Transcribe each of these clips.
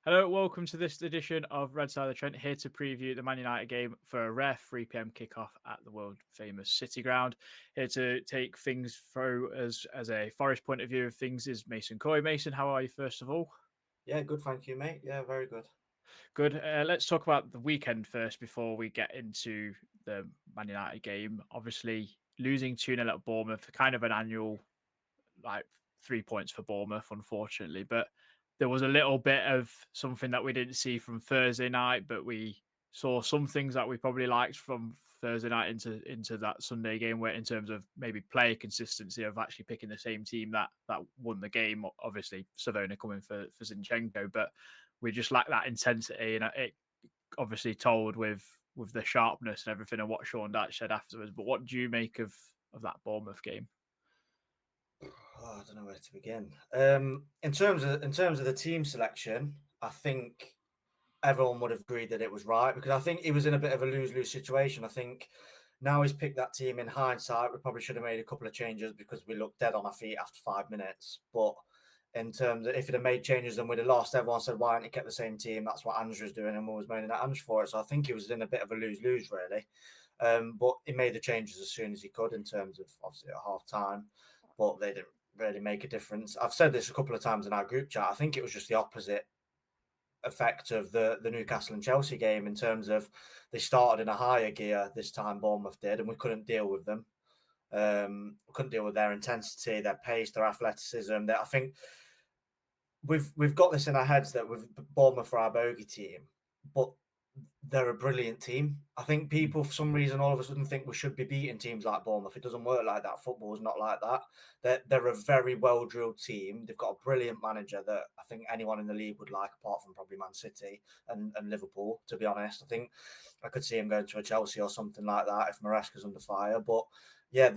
Hello, welcome to this edition of Red Side of the Trent, here to preview the Man United game for a rare 3 p.m. kickoff at the world famous City Ground. Here to take things through as a Forest point of view of things is Mason Coy. Mason, how are you first of all? Yeah, good, thank you, mate. Yeah, very good. Good. Let's talk about the weekend first before we get into the Man United game. Obviously, losing 2-0 at Bournemouth, kind of an annual, like 3 points for Bournemouth, unfortunately. But there was a little bit of something that we didn't see from Thursday night, but we saw some things that we probably liked from Thursday night into that Sunday game, where in terms of maybe player consistency of actually picking the same team that won the game. Obviously, Savona coming for Zinchenko, but we just lack that intensity, and it obviously told with the sharpness and everything and what Sean Dyche said afterwards. But what do you make of that Bournemouth game? I don't know where to begin. In terms of the team selection, I think everyone would have agreed that it was right because I think he was in a bit of a lose-lose situation. I think now he's picked that team in hindsight. We probably should have made a couple of changes because we looked dead on our feet after 5 minutes. But in terms of if he'd have made changes and we'd have lost, everyone said, why hadn't he kept the same team? That's what Andrew's doing, and we was moaning at Andrew for it. So I think he was in a bit of a lose-lose, really. But he made the changes as soon as he could in terms of obviously at half time, but they didn't really make a difference. I've said this a couple of times in our group chat. I think it was just the opposite effect of the Newcastle and Chelsea game in terms of they started in a higher gear this time, Bournemouth did, and we couldn't deal with them. We couldn't deal with their intensity, their pace, their athleticism. I think we've got this in our heads that we've Bournemouth for our bogey team, but they're a brilliant team. I think people, for some reason, all of a sudden think we should be beating teams like Bournemouth. It doesn't work like that. Football is not like that. They're a very well drilled team. They've got a brilliant manager that I think anyone in the league would like, apart from probably Man City and Liverpool. To be honest, I think I could see him going to a Chelsea or something like that if Maresca's under fire. But yeah,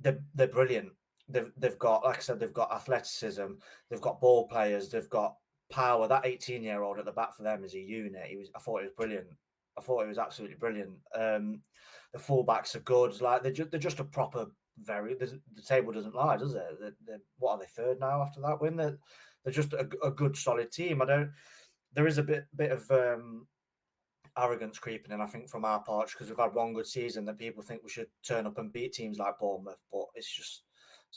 they're brilliant. They've got, like I said, they've got athleticism. They've got ball players. They've got power. That 18-year-old at the back for them is a unit. I thought he was brilliant. I thought he was absolutely brilliant. The fullbacks are good. Like they're just a proper the table doesn't lie, does it? What are they, third now after that win? They're just a good solid team. There is a bit of arrogance creeping in, I think, from our part because we've had one good season that people think we should turn up and beat teams like Bournemouth, but it's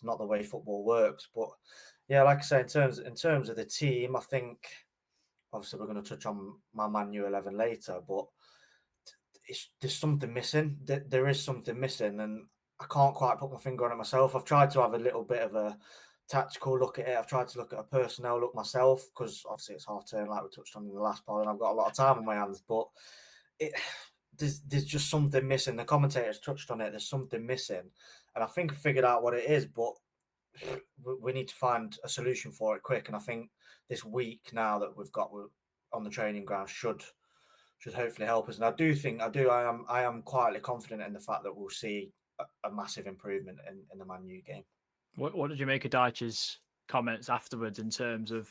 not the way football works. But yeah, like I say, in terms of the team, I think obviously we're going to touch on my Man U 11 later, but there's something missing. There is something missing, and I can't quite put my finger on it myself. I've tried to have a little bit of a tactical look at it. I've tried to look at a personnel look myself because obviously it's half term, like we touched on in the last part, and I've got a lot of time on my hands. But it, there's just something missing. The commentators touched on it. There's something missing, and I think I figured out what it is, but we need to find a solution for it quick. And I think this week now that we've got on the training ground should hopefully help us. And I am quietly confident in the fact that we'll see a massive improvement in the Man U game. What did you make of Dyche's comments afterwards in terms of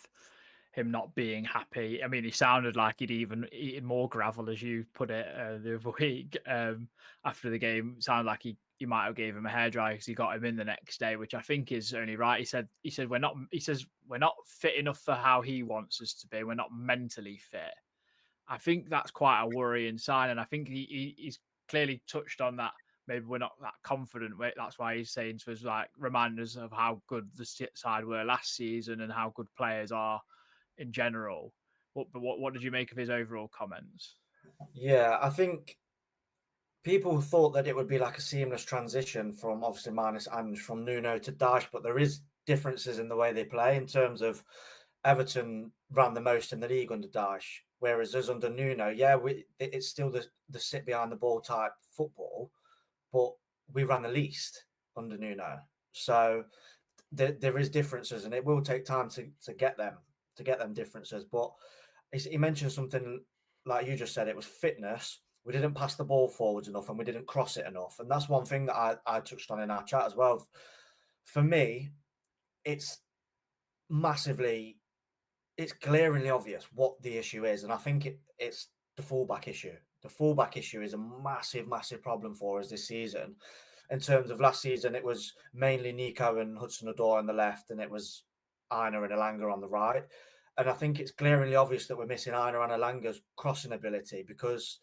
him not being happy? I mean, he sounded like he'd even eaten more gravel, as you put it, the other week. After the game, it sounded like he might have gave him a hairdryer because he got him in the next day, which I think is only right. He said we're not fit enough for how he wants us to be. We're not mentally fit. I think that's quite a worrying sign, and I think he's clearly touched on that. Maybe we're not that confident. That's why he's saying to us, like, remind us of how good the side were last season and how good players are in general. What did you make of his overall comments? Yeah, I think people thought that it would be like a seamless transition from obviously minus and from Nuno to Dash, but there is differences in the way they play in terms of Everton ran the most in the league under Dash, whereas us under Nuno, it's still the sit behind the ball type football, but we ran the least under Nuno. So there is differences, and it will take time to get them differences. But he mentioned something like you just said. It was fitness. We didn't pass the ball forwards enough, and we didn't cross it enough. And that's one thing that I touched on in our chat as well. For me, it's massively, it's glaringly obvious what the issue is, and I think it's the fullback issue. The fullback issue is a massive, massive problem for us this season. In terms of last season, it was mainly Nico and Hudson-Odoi on the left, and it was Aina and Elanga on the right. And I think it's glaringly obvious that we're missing Aina and Elanga's crossing ability, because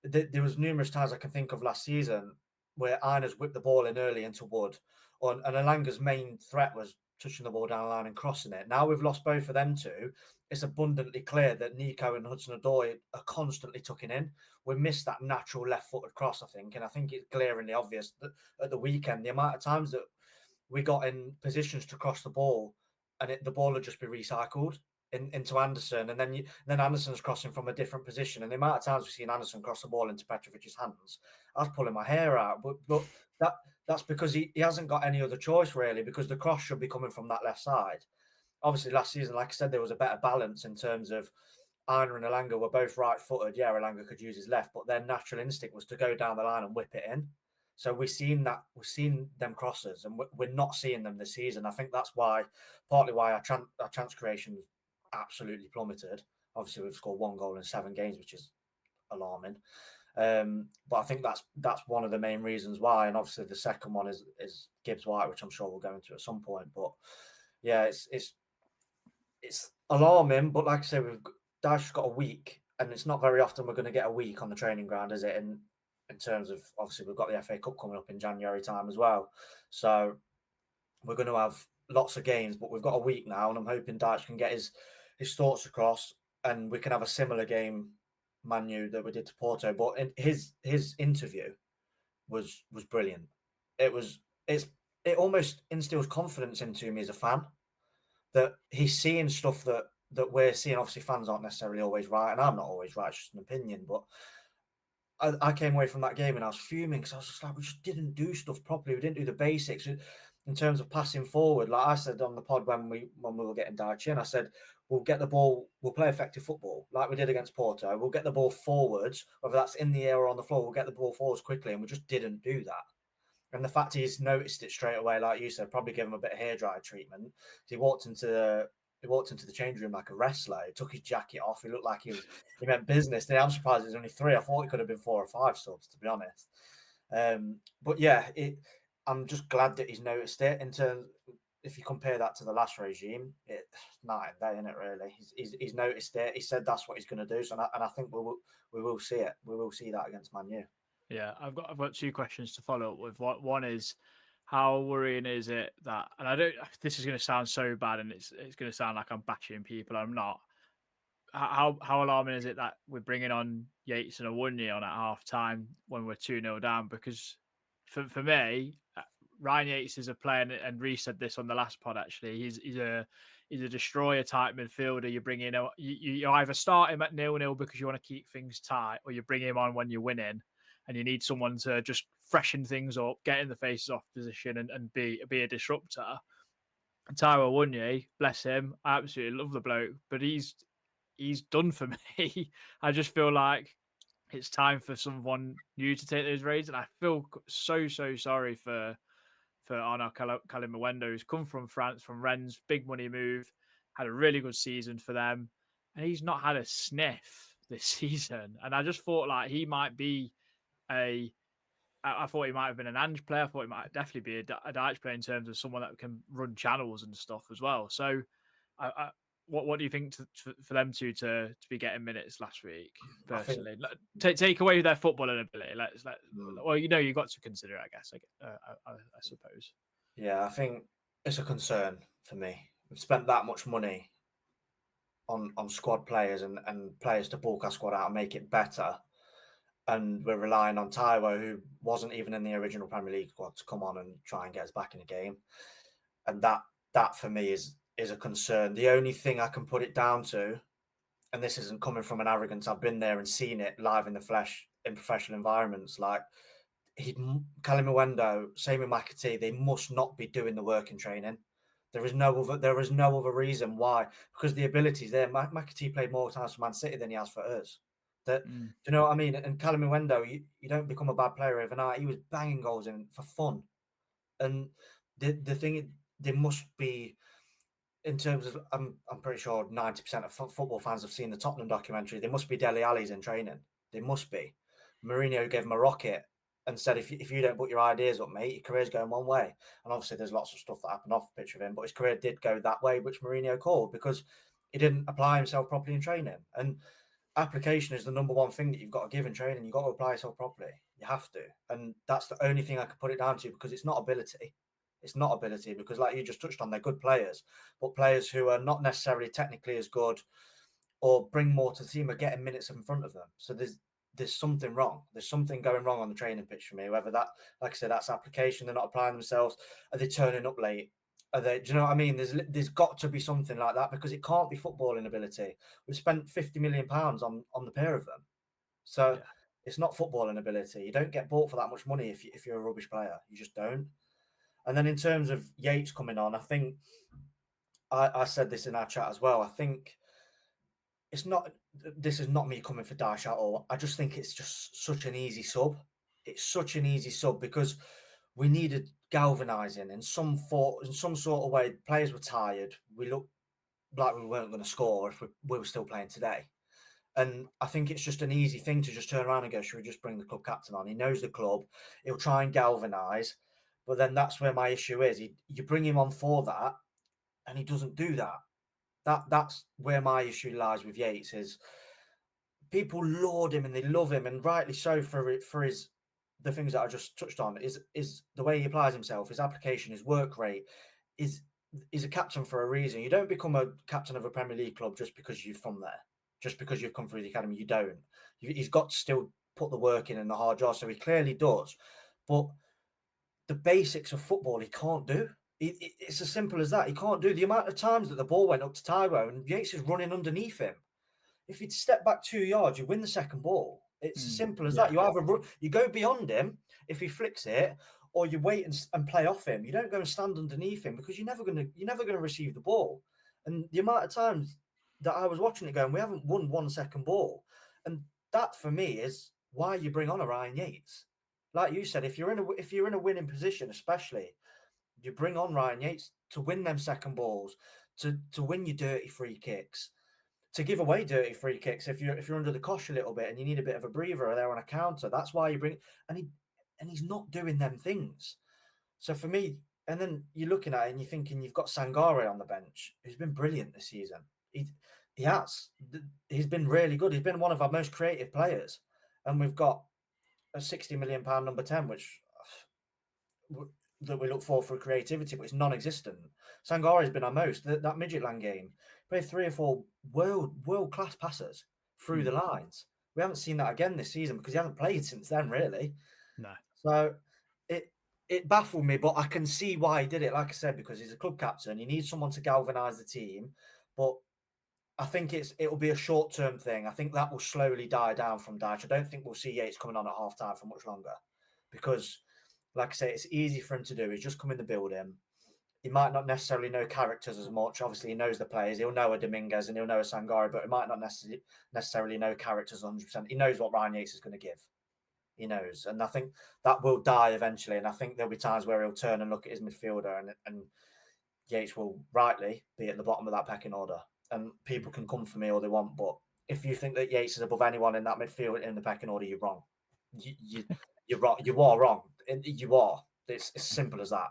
there was numerous times I can think of last season where Aina's whipped the ball in early into Wood, and Elanga's main threat was touching the ball down the line and crossing it. Now we've lost both of them two. It's abundantly clear that Nico and Hudson-Odoi are constantly tucking in. We missed that natural left-footed cross, I think, and I think it's glaringly obvious that at the weekend, the amount of times that we got in positions to cross the ball and the ball would just be recycled into Anderson, and then Anderson's crossing from a different position. And the amount of times we've seen Anderson cross the ball into Petrovic's hands, I was pulling my hair out. But that's because he hasn't got any other choice, really, because the cross should be coming from that left side. Obviously, last season, like I said, there was a better balance in terms of Aina and Elanga were both right-footed. Yeah, Elanga could use his left, but their natural instinct was to go down the line and whip it in. So we've seen them crosses, and we're not seeing them this season. I think that's partly why our chance creation absolutely plummeted. Obviously, we've scored 1 goal in 7 games, which is alarming. But I think that's one of the main reasons why. And obviously, the second one is Gibbs-White, which I'm sure we'll go into at some point. But yeah, it's alarming. But like I say, Dyche's got a week, and it's not very often we're going to get a week on the training ground, is it? And in terms of, obviously, we've got the FA Cup coming up in January time as well, so we're going to have lots of games. But we've got a week now, and I'm hoping Dyche can get his thoughts across, and we can have a similar game, Man U, that we did to Porto. But his interview was brilliant. It almost instills confidence into me as a fan, that he's seeing stuff that we're seeing. Obviously, fans aren't necessarily always right, and I'm not always right. It's just an opinion. But I came away from that game and I was fuming, because I was just like, we just didn't do stuff properly. We didn't do the basics in terms of passing forward. Like I said on the pod when we were getting Dyche in, I said, we'll get the ball, we'll play effective football like we did against Porto. We'll get the ball forwards, whether that's in the air or on the floor, we'll get the ball forwards quickly. And we just didn't do that. And the fact he's noticed it straight away, like you said, probably give him a bit of hairdryer treatment. He walked into the change room like a wrestler. He took his jacket off. He looked like he meant business. And I'm surprised there's only 3. I thought it could have been 4 or 5 subs, to be honest. But yeah, I'm just glad that he's noticed it. In terms, if you compare that to the last regime, it's night and day, isn't it? Really, he's noticed it. He said that's what he's going to do. So, and I think we will see it. We will see that against Man U. Yeah, I've got 2 questions to follow up with. One is, how worrying is it that, and I don't, this is going to sound so bad, and it's going to sound like I'm bashing people. I'm not. How alarming is it that we're bringing on Yates and Awoniyi on at half time when we're 2-0 down? Because for me, Ryan Yates is a player, and Reece said this on the last pod. Actually, he's a destroyer type midfielder. You bring in, you either start him at 0-0 because you want to keep things tight, or you bring him on when you're winning, and you need someone to just freshen things up, get in the faces off position, and be a disruptor. And Taiwo Awoniyi, bless him, I absolutely love the bloke, but he's done for me. I just feel like it's time for someone new to take those reins, and I feel so sorry for Arnaud Kalimawendo, who's come from France, from Rennes, big money move, had a really good season for them, and he's not had a sniff this season. And I just thought like he might be I thought he might have been an Ange player. I thought he might definitely be a Dyche player in terms of someone that can run channels and stuff as well. So, what do you think for them to be getting minutes last week? Personally, take away their footballing ability. Well, you've got to consider it, I guess. I suppose. Yeah, I think it's a concern for me. We've spent that much money on squad players and players to bulk our squad out and make it better. And we're relying on Taiwo, who wasn't even in the original Premier League squad, to come on and try and get us back in the game. And that for me is a concern. The only thing I can put it down to, and this isn't coming from an arrogance, I've been there and seen it live in the flesh in professional environments. Like Kalimawendo, same with McAtee, they must not be doing the work in training. There is no other reason why, because the ability's there. McAtee played more times for Man City than he has for us. Do you know what I mean? And Kalimawendo, you don't become a bad player overnight. He was banging goals in for fun. And the thing, there must be, in terms of, I'm pretty sure 90% of football fans have seen the Tottenham documentary. There must be Dele Allis in training. There must be. Mourinho gave him a rocket and said, if you don't put your ideas up, mate, your career's going one way. And obviously there's lots of stuff that happened off the pitch with him, but his career did go that way, which Mourinho called, because He didn't apply himself properly in training. And application is the number one thing that you've got to give in training. You've got to apply yourself properly. You have to. And that's the only thing I could put it down to, because it's not ability. It's not ability, because like you just touched on, they're good players, but players who are not necessarily technically as good or bring more to the team are getting minutes in front of them. So there's something wrong. There's something going wrong on the training pitch for me. Whether that, like I said, that's application, they're not applying themselves. Are they turning up late? Are they? Do you know what I mean? There's got to be something like that, because it can't be footballing ability. We've spent £50 million on the pair of them, so Yeah. it's not footballing ability. You don't get bought for that much money if you're a rubbish player. You just don't. And then in terms of Yates coming on, I think I said this in our chat as well. I think it's not. This is not me coming for Daesh at all. I just think it's just such an easy sub. It's such an easy sub, because we needed galvanising in some sort of way. Players were tired. We looked like we weren't going to score if we were still playing today. And I think it's just an easy thing to just turn around and go, should we just bring the club captain on? He knows the club. He'll try and galvanise. But then that's where my issue is. You bring him on for that, and he doesn't do that. That's where my issue lies with Yates. Is people laud him and they love him, and rightly so, for his the things that I just touched on. Is the way he applies himself, his application, his work rate. Is a captain for a reason. You don't become a captain of a Premier League club just because you're from there, just because you've come through the academy. You don't. He's got to still put the work in and the hard job. So he clearly does. But the basics of football he can't do. It's as simple as that. He can't do the amount of times that the ball went up to Taiwo and Yates is running underneath him. If he'd step back 2 yards, you win the second ball. It's as simple as that. You either you go beyond him if he flicks it, or you wait and play off him. You don't go and stand underneath him, because you're never gonna receive the ball. And the amount of times that I was watching it going, we haven't won 1 second ball, and that for me is why you bring on a Ryan Yates. Like you said, if you're in a winning position, especially, you bring on Ryan Yates to win them second balls, to win your dirty free kicks, to give away dirty free kicks if you're under the cosh a little bit and you need a bit of a breather there on a counter. That's why you bring, and he's not doing them things. So for me, and then you're looking at it and you're thinking you've got Sangare on the bench, who's been brilliant this season. He has. He's been really good. He's been one of our most creative players, and we've got a £60 million number 10, which that we look for creativity, but it's non-existent. Sangare has been our most. That Midtjylland game, played 3 or 4 world class passes through the lines. We haven't seen that again this season, because he hasn't played since then, really. No. So it baffled me, but I can see why he did it. Like I said, because he's a club captain, he needs someone to galvanise the team. But I think it'll be a short-term thing. I think that will slowly die down from Dyche. I don't think we'll see Yates coming on at half-time for much longer, because, like I say, it's easy for him to do. He's just come in the building. He might not necessarily know characters as much. Obviously, he knows the players. He'll know a Dominguez and he'll know a Sangare, but he might not necessarily know characters 100%. He knows what Ryan Yates is going to give. He knows. And I think that will die eventually. And I think there'll be times where he'll turn and look at his midfielder, and Yates will rightly be at the bottom of that pecking order. And people can come for me all they want, but if you think that Yates is above anyone in that midfield in the pecking order, you're wrong. You're wrong. You are wrong. You are. It's as simple as that.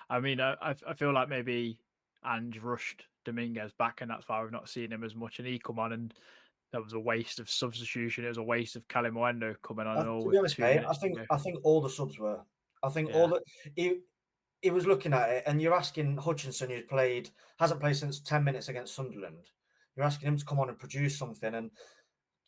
I mean, I feel like maybe Ange rushed Dominguez back, and that's why we've not seen him as much. And he come on, and that was a waste of substitution. It was a waste of Calimundo coming on and all To be with honest, 2 mate, minutes to go. I think all the subs were. I think all Yeah. the he was looking at it, and you're asking Hutchinson, who's hasn't played since 10 minutes against Sunderland. You're asking him to come on and produce something, and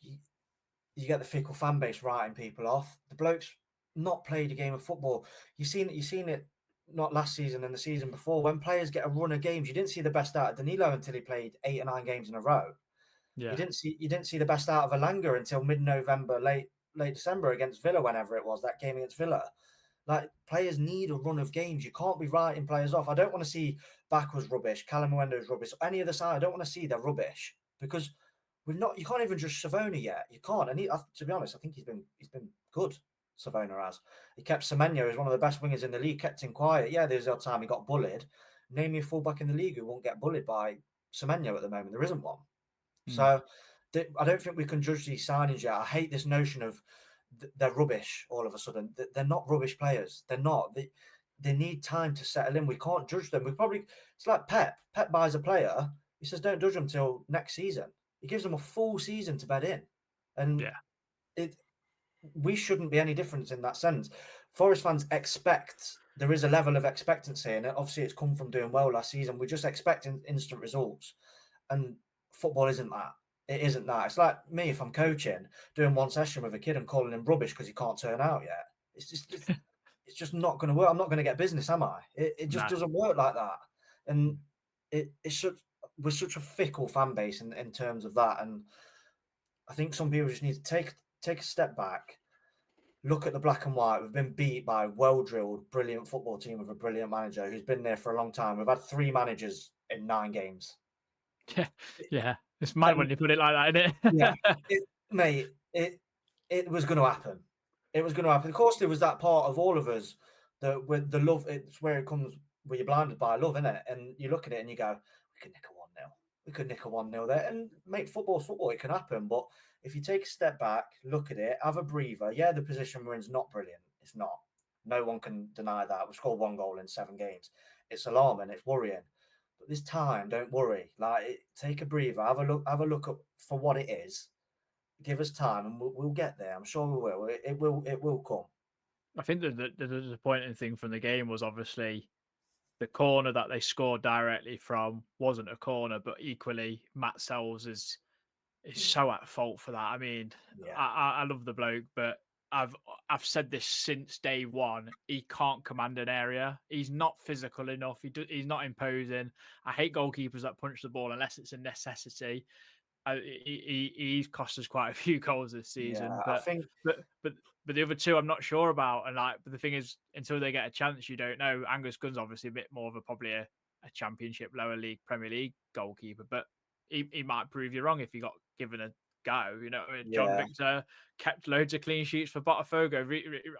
you get the fickle fan base writing people off. The bloke's not played a game of football. You've seen it not last season and the season before. When players get a run of games, you didn't see the best out of Danilo until he played 8 or 9 games in a row. Yeah. You didn't see the best out of Alanga until mid-November, late December against Villa, whenever it was, that game against Villa. Like, players need a run of games. You can't be writing players off. I don't want to see Back was rubbish, Calimuendo's rubbish, any other side. I don't want to see they're rubbish, because you can't even judge Savona yet. You can't. And to be honest, I think he's been good. Savona has. He kept Semenyo as one of the best wingers in the league, kept him quiet. Yeah, there's a time he got bullied. Name me a fullback in the league who won't get bullied by Semenyo at the moment. There isn't one. So I don't think we can judge these signings yet. I hate this notion of they're rubbish all of a sudden. They're not rubbish players. They're not. They need time to settle in. We can't judge them. It's like Pep. Pep buys a player. He says, don't judge them till next season. He gives them a full season to bed in. And we shouldn't be any different in that sense. Forest fans expect, there is a level of expectancy, and obviously it's come from doing well last season. We just expect instant results. And football isn't that. It isn't that. It's like me, if I'm coaching, doing one session with a kid and calling him rubbish because he can't turn out yet. It's just not going to work. I'm not going to get business, am I? It just doesn't work like that. And we're such a fickle fan base in terms of that. And I think some people just need to take a step back, look at the black and white. We've been beat by a well-drilled, brilliant football team with a brilliant manager who's been there for a long time. We've had 3 managers in 9 games. Yeah. It's mad when you put it like that, isn't it? Yeah, mate, it was going to happen. It was going to happen. Of course, there was that part of all of us that with the love, it's where it comes, where you're blinded by love, isn't it? And you look at it and you go, we could nick a 1-0. We could nick a 1-0 there. And mate, football's football. It can happen. But if you take a step back, look at it, have a breather. Yeah, the position we're in is not brilliant. It's not. No one can deny that. We scored 1 goal in 7 games. It's alarming. It's worrying. But this time, don't worry. Take a breather. Have a look up for what it is. Give us time, and we'll get there. I'm sure we will. It will come. I think the disappointing thing from the game was obviously the corner that they scored directly from wasn't a corner, but equally Matt Sells is so at fault for that. I mean, I love the bloke, but I've said this since day one. He can't command an area. He's not physical enough. He's not imposing. I hate goalkeepers that punch the ball unless it's a necessity. He's cost us quite a few goals this season, Yeah, but I think, but the other two I'm not sure about. And but the thing is, until they get a chance, you don't know. Angus Gunn's obviously a bit more of probably a Championship, lower league, Premier League goalkeeper, but he might prove you wrong if he got given a go. You know, John Victor kept loads of clean sheets for Botafogo.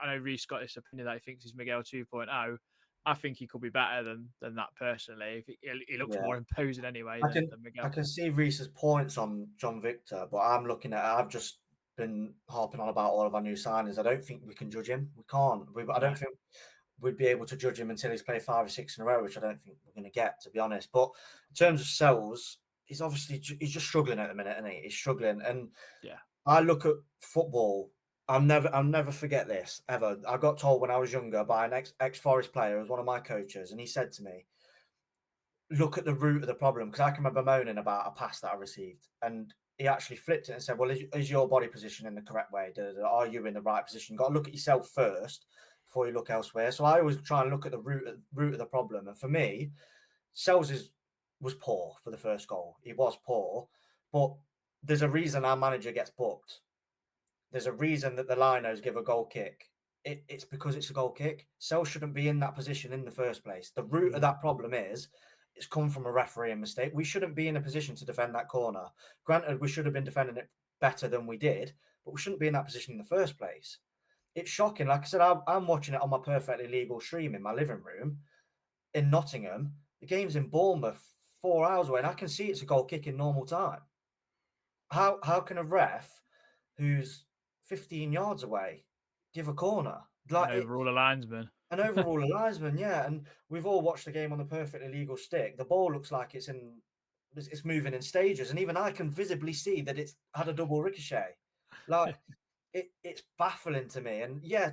I know Reece got this opinion that he thinks he's Miguel 2.0. I think he could be better than that personally. He looks more imposing anyway than Miguel. I can see Reece's points on John Victor, but I'm looking at. I've just been harping on about all of our new signings. I don't think we can judge him. We can't. I don't think we'd be able to judge him until he's played 5 or 6 in a row, which I don't think we're going to get, to be honest. But in terms of Sells, he's just struggling at the minute, isn't he? He's struggling, and I look at football. I'll never forget this ever. I got told when I was younger by an ex-Forest player, who was one of my coaches, and he said to me, look at the root of the problem, because I can remember moaning about a pass that I received, and he actually flipped it and said, well, is your body position in the correct way? Are you in the right position? You've got to look at yourself first before you look elsewhere. So I always try and look at the root of the problem. And for me, Sells was poor for the first goal. He was poor, but there's a reason our manager gets booked. There's a reason that the linos give a goal kick. It's because it's a goal kick. Sells shouldn't be in that position in the first place. The root of that problem is it's come from a refereeing mistake. We shouldn't be in a position to defend that corner. Granted, we should have been defending it better than we did, but we shouldn't be in that position in the first place. It's shocking. Like I said, I'm watching it on my perfectly legal stream in my living room in Nottingham. The game's in Bournemouth, 4 hours away, and I can see it's a goal kick in normal time. How can a ref who's 15 yards away give a corner? Like an overrule a linesman. An overrule a linesman, yeah. And we've all watched the game on the perfectly legal stick. The ball looks like it's moving in stages, and even I can visibly see that it's had a double ricochet. Like it's baffling to me. And yeah,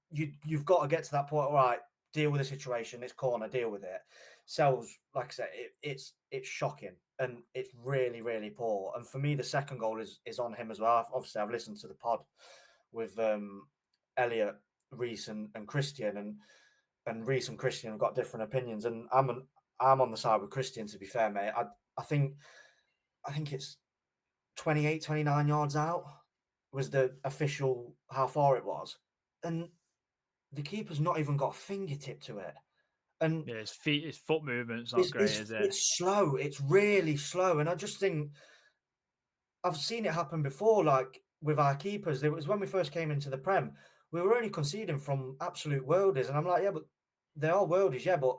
you've got to get to that point. All right, deal with the situation. It's corner, deal with it. Sells, like I said, it's shocking, and it's really, really poor. And for me, the second goal is on him as well. Obviously, I've listened to the pod with Elliot, Reece, and Christian, and Reece and Christian have got different opinions, and I'm on the side with Christian, to be fair, mate. I think it's 28, 29 yards out was the official how far it was, and the keeper's not even got a fingertip to it. And yeah, his foot movement's not great, is it? It's slow. It's really slow, and I just think I've seen it happen before, like with our keepers. It was when we first came into the Prem. We were only conceding from absolute worldies, and I'm like, yeah, but they are worldies, yeah. But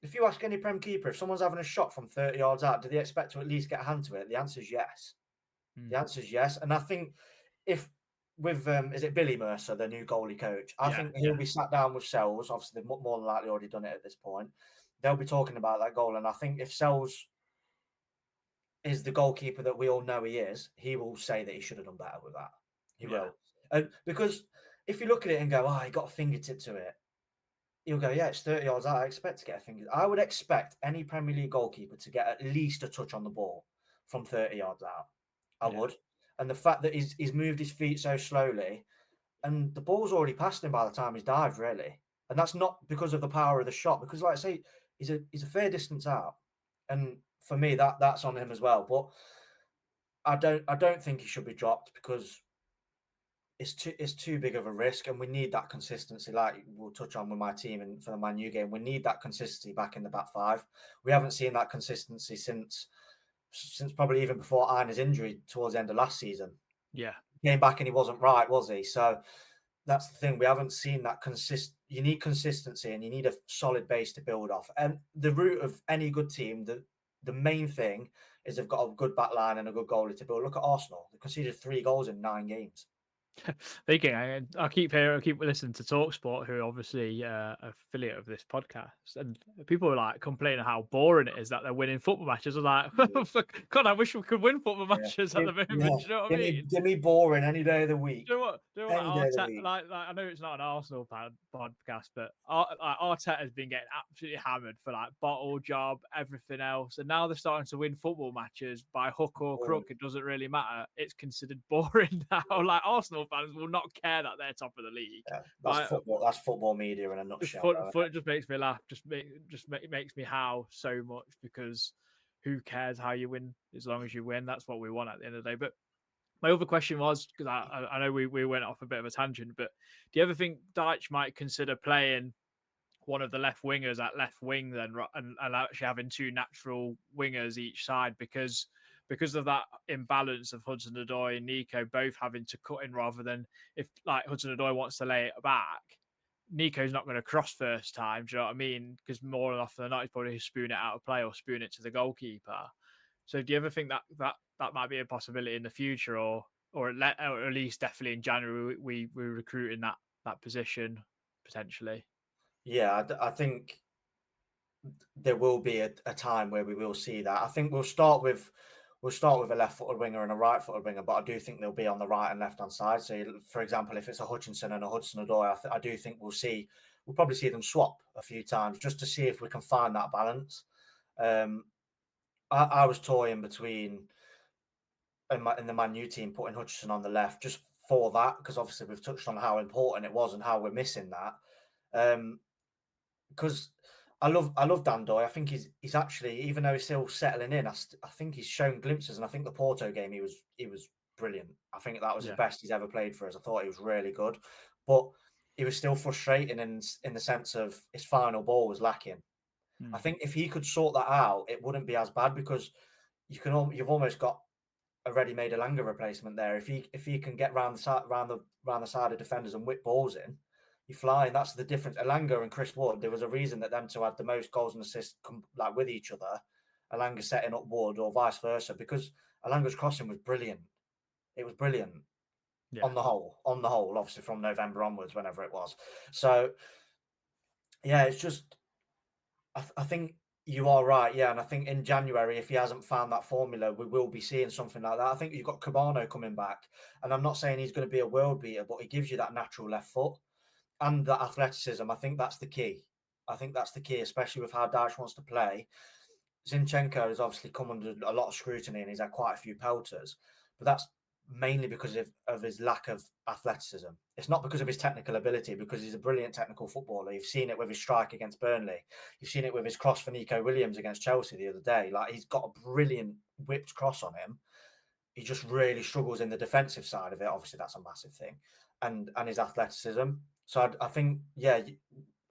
if you ask any Prem keeper, if someone's having a shot from 30 yards out, do they expect to at least get a hand to it? The answer is yes. The answer is yes. And I think if with is it Billy Mercer, the new goalie coach, I think he'll be sat down with Sells. Obviously, they've more than likely already done it at this point. They'll be talking about that goal, and I think if Sells is the goalkeeper that we all know he is, he will say that he should have done better with that. He will. And because if you look at it and go, oh, he got a fingertip to it, you'll go, yeah, it's 30 yards out. I expect to get a fingertip. I would expect any Premier League goalkeeper to get at least a touch on the ball from 30 yards out. I would. And the fact that he's moved his feet so slowly, and the ball's already past him by the time he's dived, really. And that's not because of the power of the shot, because like I say, he's a fair distance out. And for me, that's on him as well. But I don't think he should be dropped because it's too big of a risk, and we need that consistency. Like we'll touch on with my team and for the Man U game, we need that consistency back in the back five. We haven't seen that consistency since probably even before Einer's injury towards the end of last season. Yeah. He came back and he wasn't right, was he? So that's the thing. We haven't seen that you need consistency and you need a solid base to build off. And the root of any good team, the main thing is they've got a good back line and a good goalie to build. Look at Arsenal. They conceded 3 goals in 9 games. Thinking, I keep listening to TalkSPORT, who are obviously affiliate of this podcast, and people are like complaining how boring it is that they're winning football matches. I'm like, God, I wish we could win football matches at the moment. Yeah. Do you know what I mean? Give me boring any day of the week. Do you know what Arteta, like I know it's not an Arsenal podcast, but Arteta has been getting absolutely hammered for like bottle job, everything else, and now they're starting to win football matches by hook or crook. It doesn't really matter. It's considered boring now. Like Arsenal fans will not care that they're top of the league. Yeah, that's football. That's football media in a nutshell. It just makes me laugh. It makes me howl so much because who cares how you win as long as you win? That's what we want at the end of the day. But my other question was, because I know we went off a bit of a tangent, but do you ever think Deitch might consider playing one of the left wingers at left wing then, and actually having 2 natural wingers each side because of that imbalance of Hudson-Odoi and Nico both having to cut in rather than if like Hudson-Odoi wants to lay it back, Nico's not going to cross first time. Do you know what I mean? Because more often than not, he's probably spoon it out of play or spoon it to the goalkeeper. So do you ever think that might be a possibility in the future, or at least definitely in January we recruit in that position potentially? Yeah, I think there will be a time where we will see that. I think we'll start with a left-footed winger and a right-footed winger, but I do think they'll be on the right and left-hand side. So, for example, if it's a Hutchinson and a Hudson-Odoi, I do think we'll probably see them swap a few times just to see if we can find that balance. I was toying between in the Man U team putting Hutchinson on the left just for that, because obviously we've touched on how important it was and how we're missing that. Because I love Dan Doy. I think he's actually, even though he's still settling in, I think he's shown glimpses, and I think the Porto game he was brilliant. I think that was the best he's ever played for us. I thought he was really good, but he was still frustrating in the sense of his final ball was lacking. I think if he could sort that out, it wouldn't be as bad, because you've almost got a ready-made Elanga replacement there. If he can get round the side of defenders and whip balls in, you're flying. That's the difference. Elanga and Chris Wood, there was a reason that them two had the most goals and assists like with each other. Elanga setting up Wood or vice versa, because Elanga's crossing was brilliant. It was brilliant on the whole, obviously from November onwards, whenever it was. So yeah, it's just, I think you are right, yeah, and I think in January, if he hasn't found that formula, we will be seeing something like that. I think you've got Cabano coming back, and I'm not saying he's going to be a world beater, but he gives you that natural left foot and that athleticism. I think that's the key. Especially with how Dyche wants to play. Zinchenko has obviously come under a lot of scrutiny, and he's had quite a few pelters, but that's mainly because of his lack of athleticism. It's not because of his technical ability, because he's a brilliant technical footballer. You've seen it with his strike against Burnley. You've seen it with his cross for Nico Williams against Chelsea the other day. Like, he's got a brilliant whipped cross on him. He just really struggles in the defensive side of it. Obviously, that's a massive thing. And his athleticism. So I think, yeah,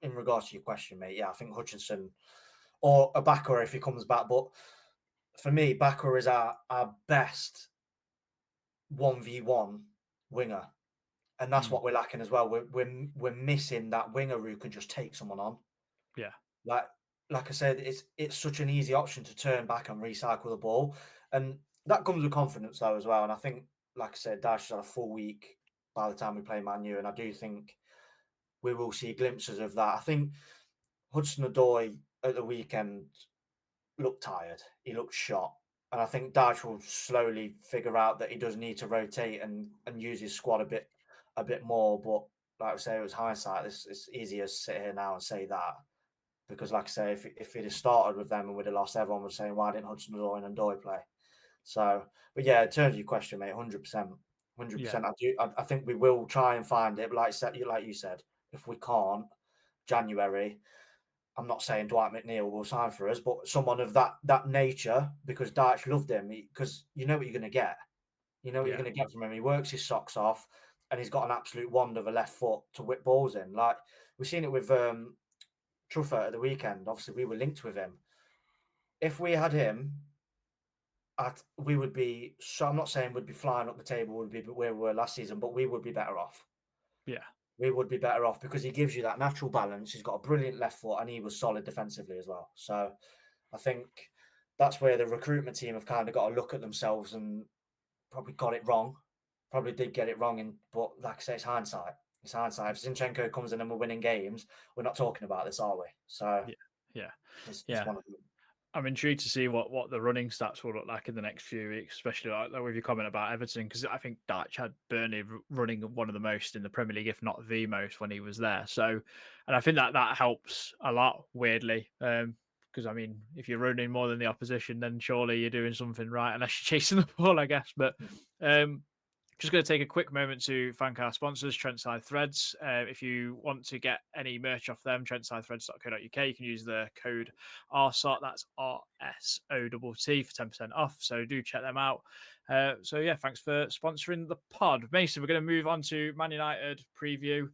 in regards to your question, mate, yeah, I think Hutchinson or a Bakker if he comes back. But for me, Bakker is our best 1v1 winger, and that's what we're lacking as well. We're missing that winger who can just take someone on. Yeah, like I said, it's such an easy option to turn back and recycle the ball, and that comes with confidence though as well. And I think, like I said, Dash had a full week by the time we play Man U, and I do think we will see glimpses of that. I think Hudson-Odoi at the weekend looked tired. He looked shot. And I think Dyche will slowly figure out that he does need to rotate and use his squad a bit more. But like I say, it was hindsight. It's easier to sit here now and say that because, like I say, if he'd have started with them and we'd have lost, everyone was saying, why didn't Hudson-Odoi and Ndoye play? So, but yeah, in terms of your question, mate, 100%, Yeah, 100%. I think we will try and find it. But like you said, if we can't, January. I'm not saying Dwight McNeil will sign for us, but someone of that nature, because Dyche loved him, because you know what you're going to get. You know what you're yeah, going to get from him. He works his socks off, and he's got an absolute wand of a left foot to whip balls in. Like we've seen it with Truffert at the weekend. Obviously, we were linked with him. If we had him, we would be. So I'm not saying we'd be flying up the table, would be where we were last season, but we would be better off. yeah. We would be better off because he gives you that natural balance. He's got a brilliant left foot, and he was solid defensively as well. So I think that's where the recruitment team have kind of got to look at themselves and probably got it wrong. Probably did get it wrong, but like I say, it's hindsight. It's hindsight. If Zinchenko comes in and we're winning games, we're not talking about this, are we? So Yeah, yeah, it's yeah. one of them. I'm intrigued to see what the running stats will look like in the next few weeks, especially like with your comment about Everton, because I think Dyche had Burnley running one of the most in the Premier League, if not the most, when he was there. So, and I think that helps a lot. Weirdly, because I mean, if you're running more than the opposition, then surely you're doing something right, unless you're chasing the ball, I guess. But um, just going to take a quick moment to thank our sponsors, Trent Side Threads. If you want to get any merch off them, trentsidethreads.co.uk, you can use the code RSOT, that's RSOTT for 10% off. So do check them out. So yeah, thanks for sponsoring the pod. Mason, we're going to move on to Man United preview.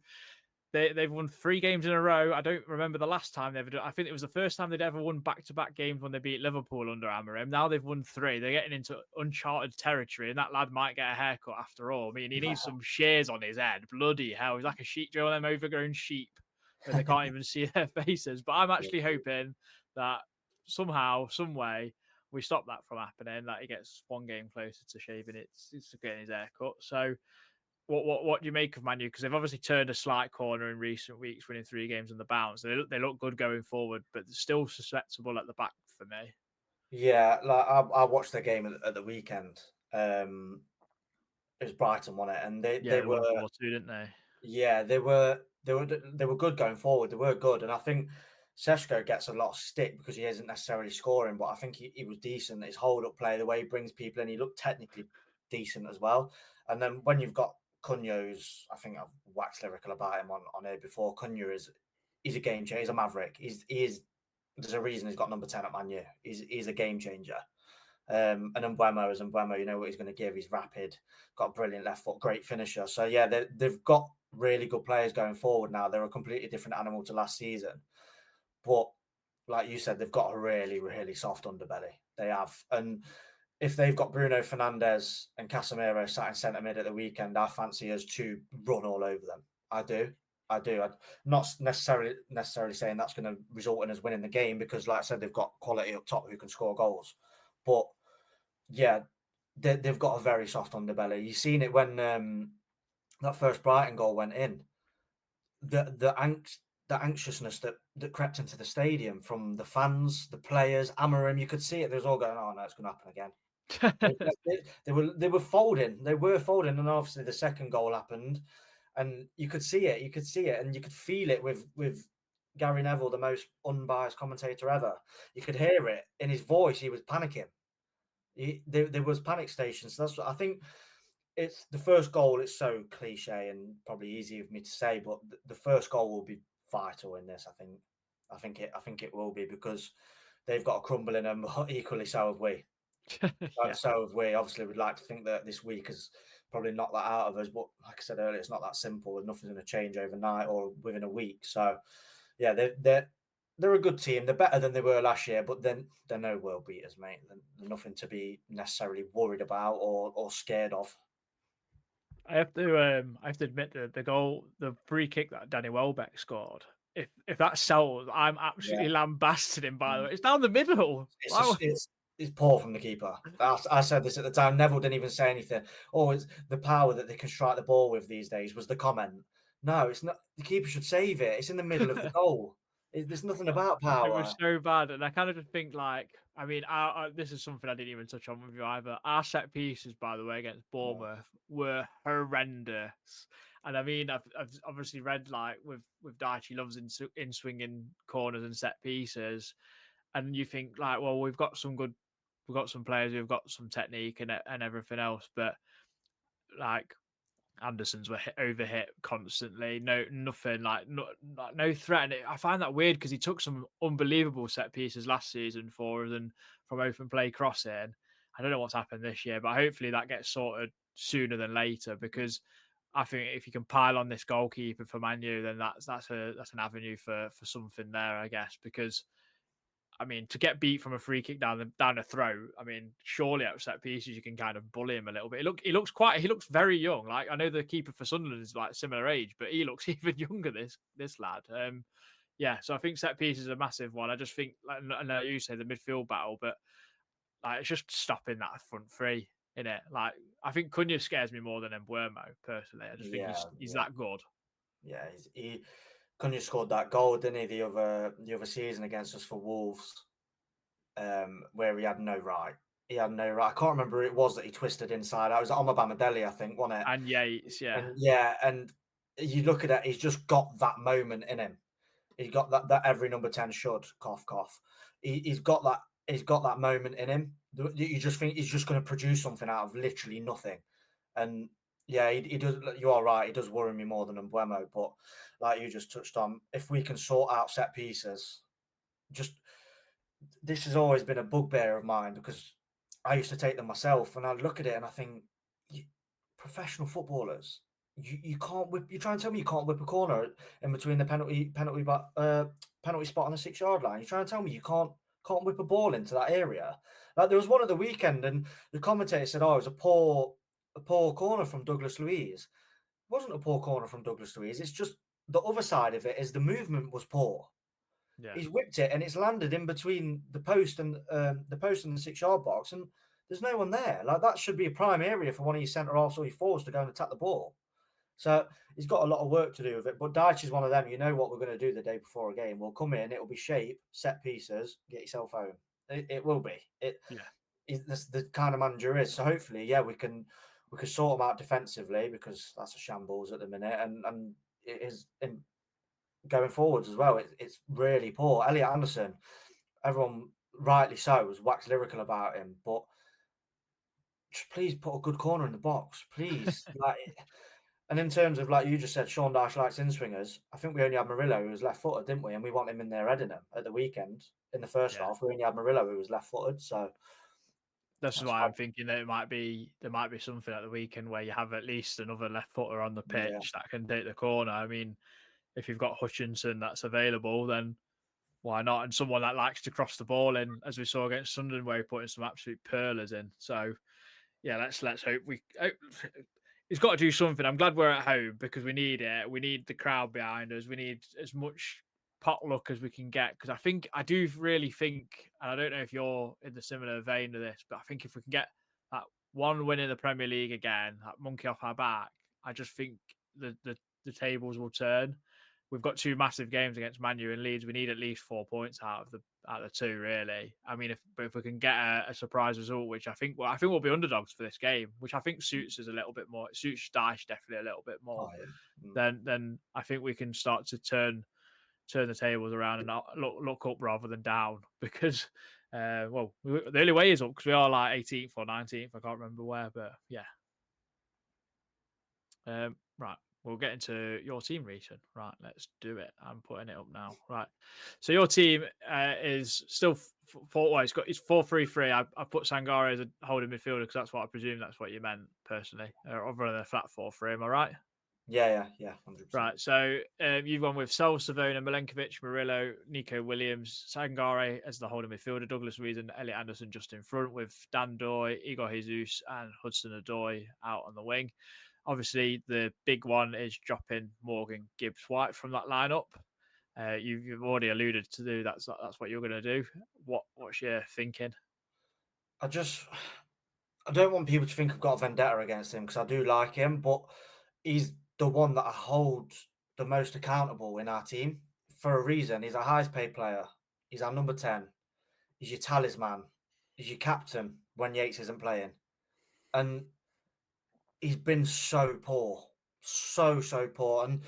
They've won 3 games in a row. I don't remember the last time they ever done. I think it was the first time they'd ever won back-to-back games when they beat Liverpool under Amorim. Now they've won 3. They're getting into uncharted territory, and that lad might get a haircut after all. I mean, he needs some shears on his head. Bloody hell, he's like a sheep, Joe, them overgrown sheep where they can't even see their faces. But I'm actually hoping that somehow, some way, we stop that from happening. That he gets one game closer to shaving it's getting his haircut. So what do you make of Manu? Because they've obviously turned a slight corner in recent weeks, winning 3 games on the bounce. They look good going forward, but they're still susceptible at the back for me. Yeah, like I watched the game at the weekend. It was Brighton won it, and Yeah, they they won were 4-2, didn't they? yeah, they were good going forward. They were good, and I think Seshko gets a lot of stick because he isn't necessarily scoring, but I think he was decent. His hold up play, the way he brings people in, he looked technically decent as well. And then when you've got Cunha's, I think I've waxed lyrical about him on here before. Cunha he's a game changer. He's a maverick. He is. There's a reason he's got number 10 at Man U. He's a game changer. And Mbeumo is Mbeumo. You know what he's going to give. He's rapid, got a brilliant left foot, great finisher. So yeah, they've got really good players going forward now. They're a completely different animal to last season. But like you said, they've got a really, really soft underbelly. They have. And if they've got Bruno Fernandes and Casemiro sat in centre mid at the weekend, I fancy us to run all over them. I do. I'm not necessarily saying that's going to result in us winning the game because, like I said, they've got quality up top who can score goals. But yeah, they've got a very soft underbelly. You've seen it when that first Brighton goal went in. The anxiousness that crept into the stadium from the fans, the players, Amorim, you could see it. They was all going, "Oh no, it's going to happen again." They were folding. They were folding, and obviously the second goal happened, and you could see it. You could see it, and you could feel it with Gary Neville, the most unbiased commentator ever. You could hear it in his voice. He was panicking. There was panic stations. So that's what I think. It's the first goal. It's so cliche and probably easy of me to say, but the first goal will be vital in this. I think it will be because they've got a crumble in them, but equally so have we. Yeah. So have we. Obviously, we'd like to think that this week has probably knocked that out of us, but like I said earlier, it's not that simple. Nothing's going to change overnight or within a week. So, yeah, they're a good team. They're better than they were last year, but then they're no world beaters, mate. They're nothing to be necessarily worried about or scared of. I have to admit the free kick that Danny Welbeck scored. If that's sold, I'm Yeah, absolutely lambasted him. By the way, it's down the middle. Wow. it's poor from the keeper. I said this at the time. Neville didn't even say anything. Oh, it's the power that they can strike the ball with these days was the comment. No, it's not. The keeper should save it. It's in the middle of the goal. There's nothing about It power. was so bad, and I kind of just think like, I mean, this is something I didn't even touch on with you either. Our set pieces, by the way, against Oh, Bournemouth were horrendous. And I mean, I've obviously read like with Dyche, he loves in swinging corners and set pieces, and you think like, well, we've got some players who've got some technique and everything else, but like Andersons were overhit constantly. No, nothing like no threat. And I find that weird because he took some unbelievable set pieces last season for us and from open play crossing. I don't know what's happened this year, but hopefully that gets sorted sooner than later because I think if you can pile on this goalkeeper for Manu, then that's an avenue for something there, I guess, because I mean, to get beat from a free kick down the throat, I mean, surely at set pieces you can kind of bully him a little bit. He looks very young. Like I know the keeper for Sunderland is like similar age, but he looks even younger. This lad. Yeah. So I think set pieces is a massive one. I just think, like, I know you say the midfield battle, but like it's just stopping that front three in it. Like I think Cunha scares me more than Embuemo personally. I just think yeah, he's yeah, that good. yeah. He Cunha scored that goal, didn't he? The other season against us for Wolves, where he had no right. He had no right. I can't remember who it was that he twisted inside. I was on Bamadelli, I think, wasn't it? And Yates, yeah, And yeah, and you look at it, he's just got that moment in him. He's got that every number 10 should cough cough. He's got that. He's got that moment in him. You just think he's just going to produce something out of literally nothing. And yeah, he does. You are right. He does worry me more than Mbuemo. But like you just touched on, if we can sort out set pieces, just this has always been a bugbear of mine because I used to take them myself, and I look at it and I think, professional footballers, you can't whip. You try and tell me you can't whip a corner in between the penalty spot and the 6 yard line. You try and tell me you can't whip a ball into that area. Like there was one at the weekend, and the commentator said, "Oh, it was a poor corner from Douglas Luiz." It wasn't a poor corner from Douglas Luiz. It's just the other side of it is the movement was poor. yeah, He's whipped it and it's landed in between the post and the 6 yard box, and there's no one there. Like that should be a prime area for one of your centre halves or your forwards to go and attack the ball. So he's got a lot of work to do with it. But Dyche is one of them. You know what we're going to do the day before a game. We'll come in. It'll be shape, set pieces, get yourself home. It will be. yeah. That's the kind of manager is. So hopefully, yeah, we can sort them out defensively because that's a shambles at the minute, and it is going forwards as well. It's really poor. Elliot Anderson, everyone rightly so was wax lyrical about him, but just please put a good corner in the box, please. Like, and in terms of like you just said, Sean Dyche likes in swingers. I think we only had Murillo who was left footed, didn't we? And we want him in there heading him at the weekend. In the first Yeah. half, we only had Murillo who was left footed, so That's that's why why. I'm thinking that there might be something at the weekend where you have at least another left footer on the Yeah, pitch that can take the corner. I mean, if you've got Hutchinson that's available, then why not? And someone that likes to cross the ball in, as we saw against Sunderland, where he put in some absolute pearlers in. So yeah, let's hope he's got to do something. I'm glad we're at home because we need it. We need the crowd behind us. We need as much potluck as we can get because I do really think, and I don't know if you're in the similar vein of this, but I think if we can get that one win in the Premier League again, that monkey off our back, I just think the tables will turn. We've got two massive games against Man U and Leeds. We need at least 4 points out of the two, really. I mean, if we can get a surprise result, which I think we'll be underdogs for this game, which I think suits us a little bit more. It suits Dyche definitely a little bit more. oh yeah. Then I think we can start to turn the tables around and look up rather than down because the only way is up because we are like 18th or 19th. I can't remember where, but yeah. Right. We'll get into your team region. Right, let's do it. I'm putting it up now. Right. So your team is still it's 4-3-3. I put Sangare as a holding midfielder because that's what I presume that's what you meant personally. Other than a flat 4-3, am I right? Yeah, 100%. Right. So you've gone with Sol, Savona, Milenkovic, Murillo, Nico Williams, Sangare as the holding midfielder, Douglas Luiz and Elliot Anderson just in front with Dan Doy, Igor Jesus and Hudson Odoi out on the wing. Obviously, the big one is dropping Morgan Gibbs-White from that lineup. You've already alluded to that's what you're going to do. What's your thinking? I don't want people to think I've got a vendetta against him because I do like him, but he's the one that I hold the most accountable in our team for a reason. He's our highest paid player. He's our number 10. He's your talisman. He's your captain when Yates isn't playing. And he's been so poor. So poor. And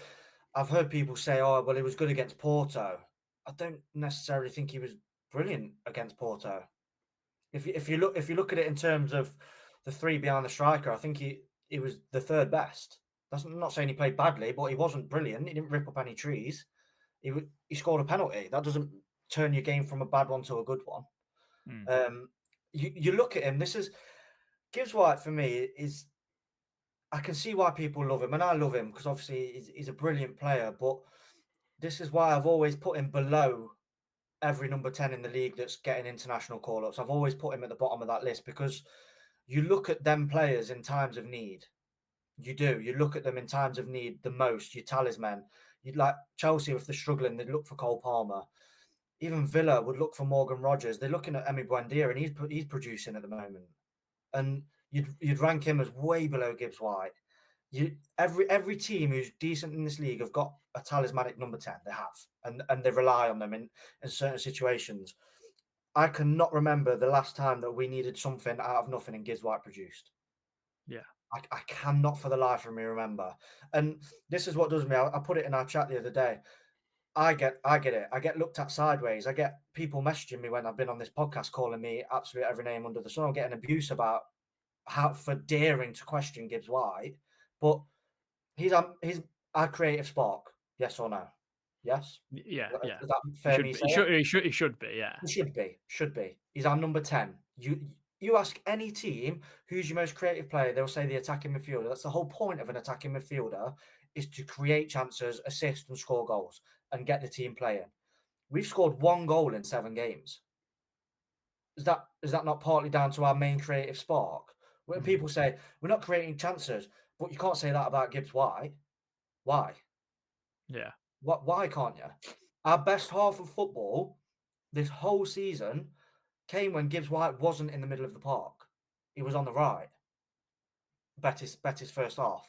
I've heard people say, oh, well, he was good against Porto. I don't necessarily think he was brilliant against Porto. If you look at it in terms of the three behind the striker, I think he was the third best. I'm not saying he played badly, but he wasn't brilliant. He didn't rip up any trees. He scored a penalty. That doesn't turn your game from a bad one to a good one. You look at him. This is Gibbs-White for me is. I can see why people love him, and I love him because obviously he's a brilliant player. But this is why I've always put him below every number 10 in the league that's getting international call-ups. I've always put him at the bottom of that list because you look at them players in times of need. You do. You look at them in times of need the most. Your talisman. You'd like Chelsea, if they're struggling, they'd look for Cole Palmer. Even Villa would look for Morgan Rogers. They're looking at Emi Buendia, and he's producing at the moment. And you'd rank him as way below Gibbs-White. Every team who's decent in this league have got a talismanic number 10. They have, and they rely on them in certain situations. I cannot remember the last time that we needed something out of nothing and Gibbs-White produced. Yeah. I cannot for the life of me remember. And this is what does me. I put it in our chat the other day. I get it. I get looked at sideways. I get people messaging me when I've been on this podcast calling me absolute every name under the sun. I'm getting abuse about how for daring to question Gibbs-White. But he's our creative spark. Yes or no? Yes. Yeah. Is that fair? Me saying? He should be. Yeah. He should be. He's our number 10. You ask any team who's your most creative player, they'll say the attacking midfielder. That's the whole point of an attacking midfielder, is to create chances, assist, and score goals, and get the team playing. We've scored 1 goal in 7 games. Is that not partly down to our main creative spark? When people say we're not creating chances, but you can't say that about Gibbs-White. Why? Yeah. Why can't you? Our best half of football this whole season came when Gibbs-White wasn't in the middle of the park. He was on the right. Betis first half.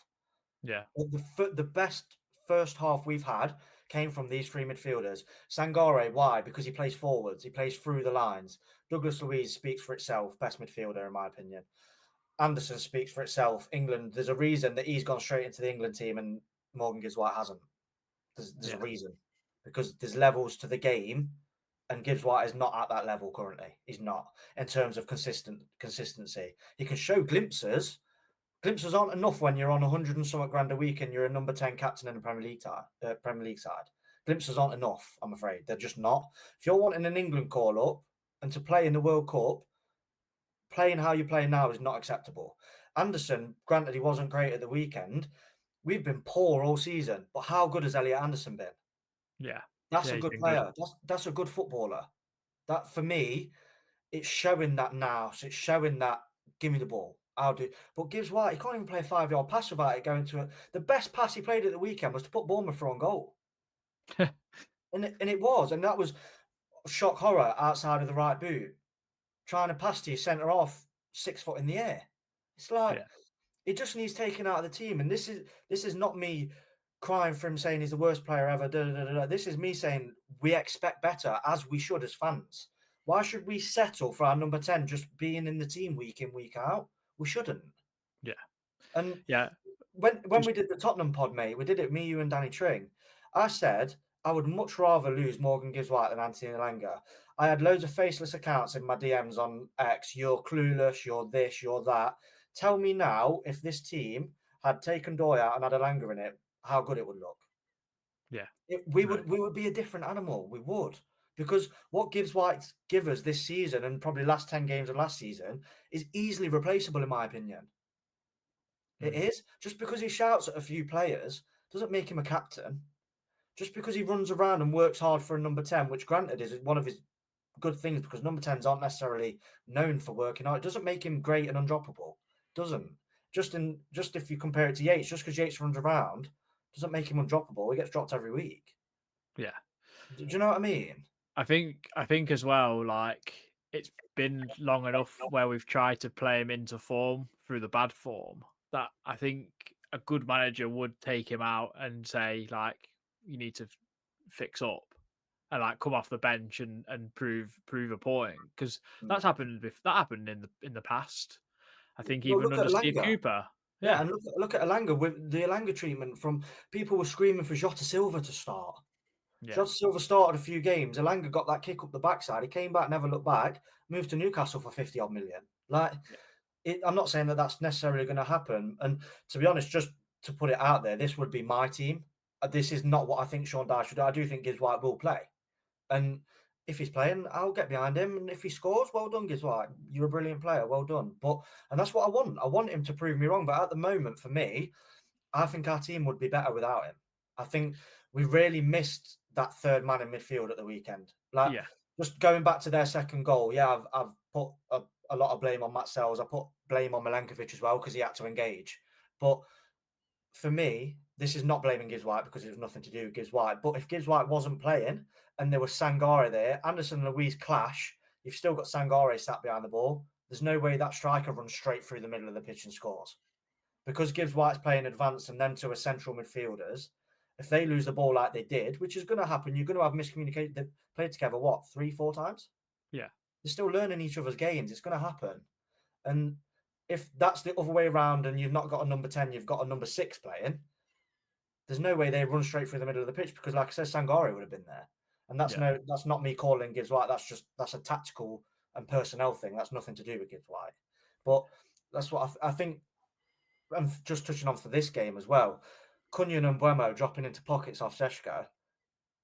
Yeah. The best first half we've had came from these 3 midfielders. Sangare, why? Because he plays forwards. He plays through the lines. Douglas Luiz speaks for itself. Best midfielder, in my opinion. Anderson speaks for itself. England, there's a reason that he's gone straight into the England team and Morgan Gibbs-White hasn't. There's a reason. Because there's levels to the game, and Gibbs-White is not at that level currently. He's not in terms of consistency. He can show glimpses. Glimpses aren't enough when you're on 100 and something grand a week and you're a number 10 captain in the Premier League side. Glimpses aren't enough, I'm afraid. They're just not. If you're wanting an England call-up and to play in the World Cup, playing how you're playing now is not acceptable. Anderson, granted he wasn't great at the weekend, we've been poor all season, but how good has Elliot Anderson been? Yeah. That's a good player. That's a good footballer. That, for me, it's showing that now. So it's showing that, give me the ball. I'll do. But Gibbs-White, he can't even play a 5-yard pass without it going to it. The best pass he played at the weekend was to put Bournemouth on goal. and it was. And that was shock horror outside of the right boot. Trying to pass to your centre off 6 foot in the air. It's like, it just needs taken out of the team. And this is not me crying for him saying he's the worst player ever. This is me saying we expect better, as we should as fans. Why should we settle for our number 10 just being in the team week in, week out? We shouldn't. Yeah. And yeah, when we did the Tottenham pod, mate, we did it, me, you, and Danny Tring. I said I would much rather lose Morgan Gibbs-White than Anthony Elanga. I had loads of faceless accounts in my DMs on X. You're clueless, you're this, you're that. Tell me now, if this team had taken Doy out and had Elanga in it, how good it would look. Yeah. We would be a different animal. We would. Because what Gibbs-White give us this season and probably last 10 games of last season is easily replaceable, in my opinion. It is. Just because he shouts at a few players doesn't make him a captain. Just because he runs around and works hard for a number 10, which granted is one of his good things because number 10s aren't necessarily known for working hard, it doesn't make him great and undroppable. Doesn't. Just if you compare it to Yates, just because Yates runs around doesn't make him undroppable. He gets dropped every week. Yeah. Do you know what I mean? I think as well, like, it's been long enough where we've tried to play him into form through the bad form that I think a good manager would take him out and say, like, you need to fix up. and like come off the bench and prove a point, because Mm. that happened in the past. I think Well, even look at under Steve Elanga. Cooper. Yeah, Yeah, and look at Elanga with the Elanga treatment from people were screaming for Jota Silva to start. yeah, Jota Silva started a few games. Elanga got that kick up the backside. He came back, never looked back, moved to Newcastle for 50 odd million. Like, yeah, I'm not saying that that's necessarily going to happen. And to be honest, just to put it out there, this would be my team. This is not what I think Sean Dyche should do. I do think Gibbs-White will play. And if he's playing, I'll get behind him. And if he scores, well done, Gibbs-White. You're a brilliant player. Well done. And that's what I want. I want him to prove me wrong. But at the moment, for me, I think our team would be better without him. I think we really missed that third man in midfield at the weekend. Like, yeah, just going back to their second goal, yeah, I've put a lot of blame on Matt Sells. I put blame on Milenkovic as well because he had to engage. But for me, this is not blaming Gibbs-White because it has nothing to do with Gibbs-White. But if Gibbs-White wasn't playing and there was Sangare there, Anderson and Louise clash, you've still got Sangare sat behind the ball. There's no way that striker runs straight through the middle of the pitch and scores. Because Gibbs-White's playing advance and then to a central midfielders, if they lose the ball like they did, which is going to happen, you're going to have miscommunication. They've played together, what, 3-4 times? yeah, They're still learning each other's games. It's going to happen. And if that's the other way around and you've not got a number 10, you've got a number 6 playing, there's no way they run straight through the middle of the pitch because, like I said, Sangare would have been there. And that's yeah, that's not me calling Gibbs-White. That's a tactical and personnel thing. That's nothing to do with Gibbs-White. But that's what I think. And just touching on for this game as well, Cunha and Buemo dropping into pockets off Seshko,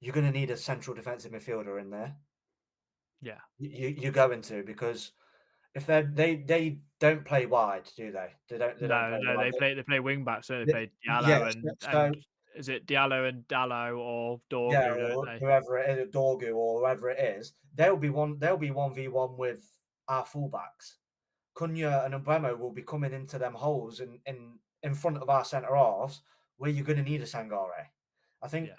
you're going to need a central defensive midfielder in there. yeah. You're going to, because if they don't play wide, do they? They don't No, play no, wide. They play wing backs. So they They, play yeah, Diallo so and is it Diallo and Dallo or yeah, Dorgu, don't or they? whoever it is, Dorgu or whoever it is, they'll be 1v1 with our fullbacks. Cunha and Mbemo will be coming into them holes in front of our centre halves where you're going to need a Sangare. I think Yeah,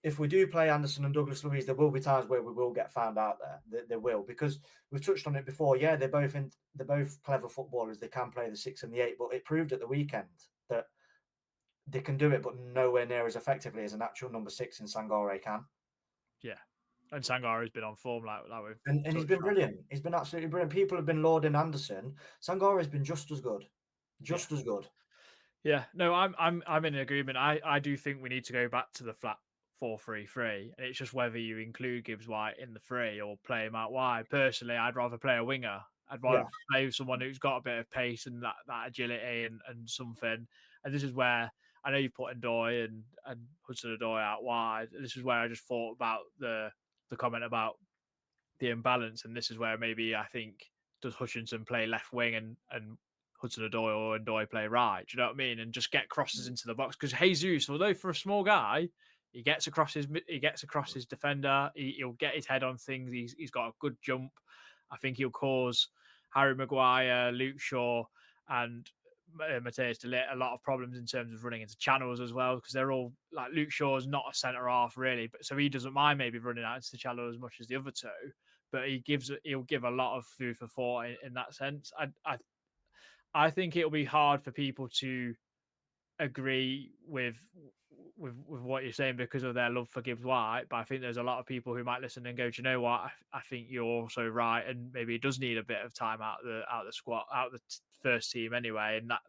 if we do play Anderson and Douglas Luiz, there will be times where we will get found out there. There will, because we've touched on it before. Yeah, they're both clever footballers. They can play the 6 and the 8, but it proved at the weekend that they can do it, but nowhere near as effectively as an actual number 6 in Sangare can. yeah. And Sangara's been on form like we've And he's touched been on. brilliant. He's been absolutely brilliant. People have been lauding Anderson. Sangare's been just as good. Yeah. Just as good. Yeah, no, I'm in agreement. I do think we need to go back to the flat 4-3-3, and it's just whether you include Gibbs-White in the three or play him out wide. Personally, I'd rather play a winger. I'd Yeah. rather play someone who's got a bit of pace and that agility and something. And this is where I know you've put Ndoye and Hudson-Odoi out wide. This is where I just thought about the comment about the imbalance, and this is where maybe I think does Hutchinson play left wing and Hudson-Odoi or Ndoye play right? Do you know what I mean? And just get crosses into the box, because Jesus, although for a small guy, he gets across his defender. He'll get his head on things. He's got a good jump. I think he'll cause Harry Maguire, Luke Shaw, and Mateus De Ligt a lot of problems in terms of running into channels as well, because they're all like, Luke Shaw's not a centre half really, but so he doesn't mind maybe running out into the channel as much as the other two, but he'll give a lot of food for thought in that sense. I think it'll be hard for people to agree with what you're saying because of their love for Gibbs-White, but I think there's a lot of people who might listen and go, do you know what? I think you're also right, and maybe he does need a bit of time out the squad, out the first team anyway, and that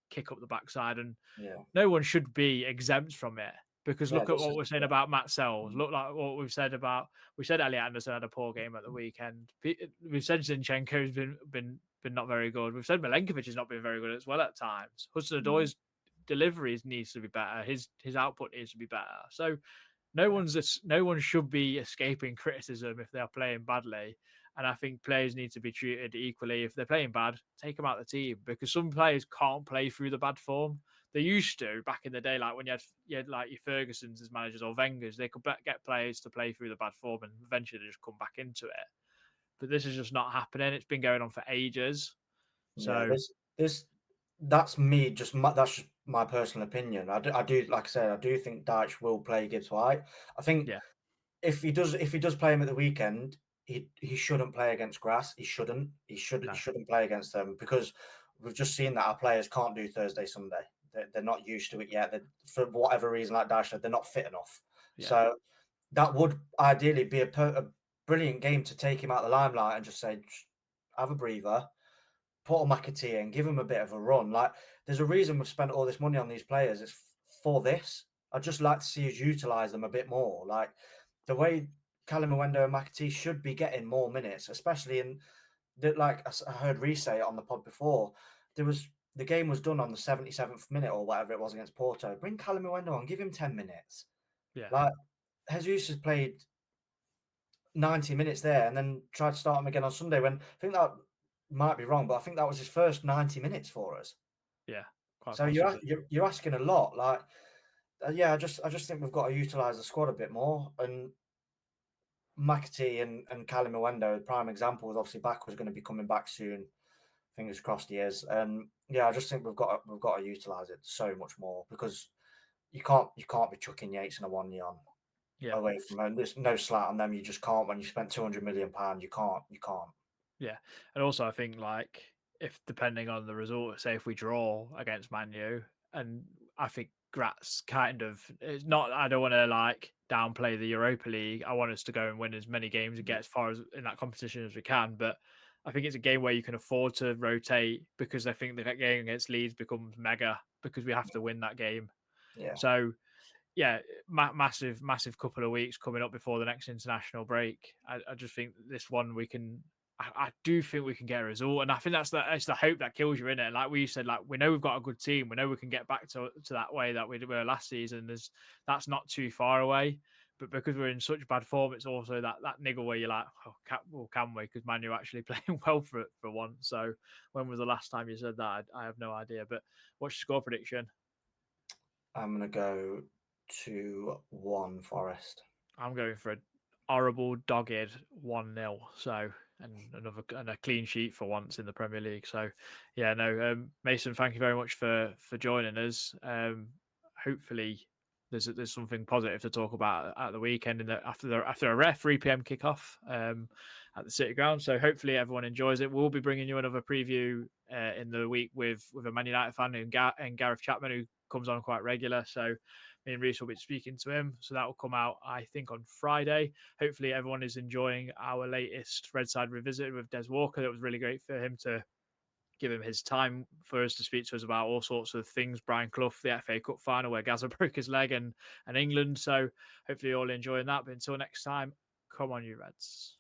kick up the backside, and Yeah. no one should be exempt from it. Because Yeah. look at what we're saying Yeah. about Matt Sells. Look like what we said Elliot Anderson had a poor game at the weekend. We've said Zinchenko's been not very good. We've said Milenkovic has not been very good as well at times. Hudson-Odoi's deliveries needs to be better. His output needs to be better. So no one should be escaping criticism if they're playing badly. And I think players need to be treated equally. If they're playing bad, take them out of the team, because some players can't play through the bad form. They used to back in the day, like when you had like your Fergusons as managers or Wengers, they could get players to play through the bad form and eventually they just come back into it. But this is just not happening. It's been going on for ages. Yeah. So That's me. That's just my personal opinion. I do, like I said, I do think Dyche will play Gibbs-White. I think yeah, if he does play him at the weekend, he shouldn't play against grass. He shouldn't. He no, shouldn't play against them, because we've just seen that our players can't do Thursday, Sunday. They're not used to it yet. For whatever reason, like Dyche said, they're not fit enough. yeah, So that would ideally be a brilliant game to take him out of the limelight and just say, have a breather, put a McAtee in, give him a bit of a run. Like, there's a reason we've spent all this money on these players. It's for this. I'd just like to see us utilise them a bit more. Like, the way Callum Mwendo and McAtee should be getting more minutes, especially in like I heard Reece say it on the pod before. The game was done on the 77th minute or whatever it was against Porto. Bring Callum Mwendo on, give him 10 minutes. Yeah, Like, Jesus has played 90 minutes there and then tried to start him again on Sunday when I think that might be wrong, but I think that was his first 90 minutes for us. yeah, quite So possibly. you're asking a lot. Like, yeah, I just think we've got to utilise the squad a bit more. And McAtee and Callum Mwendo, prime examples. Obviously, Back was going to be coming back soon. Fingers crossed he is. And yeah, I just think we've got to utilise it so much more because you can't be chucking Yates and a 1-1 Yeah, away from home. There's no slat on them. You just can't when you spent £200 million. You can't. yeah, and also I think like if depending on the result, say if we draw against Man U, and I think Gratz kind of it's not. I don't want to like downplay the Europa League. I want us to go and win as many games and get as far as in that competition as we can, but. I think it's a game where you can afford to rotate because I think the game against Leeds becomes mega because we have to win that game. Yeah. So yeah, massive couple of weeks coming up before the next international break. I just think this one we can. I do think we can get a result, and I think that's the hope that kills you in it. Like we said, like we know we've got a good team. We know we can get back to that way that we were last season. That's not too far away. But because we're in such bad form, it's also that niggle where you're like, oh, can we? Because Man U actually playing well for once. So when was the last time you said that? I have no idea. But what's your score prediction? I'm going to go 2-1 Forest. I'm going for a horrible, dogged 1-0. So, and a clean sheet for once in the Premier League. So, yeah, no, Mason, thank you very much for joining us. Hopefully, there's something positive to talk about at the weekend after a ref 3 p.m. kickoff at the City Ground. So hopefully everyone enjoys it. We'll be bringing you another preview in the week with a Man United fan and Gareth Chapman, who comes on quite regular. So me and Reece will be speaking to him. So that will come out, I think, on Friday. Hopefully everyone is enjoying our latest Red Side Revisited with Des Walker. That was really great for him to give him his time for us to speak to us about all sorts of things. Brian Clough, the FA Cup final where Gaza broke his leg and England. So hopefully you're all enjoying that. But until next time, come on, you Reds.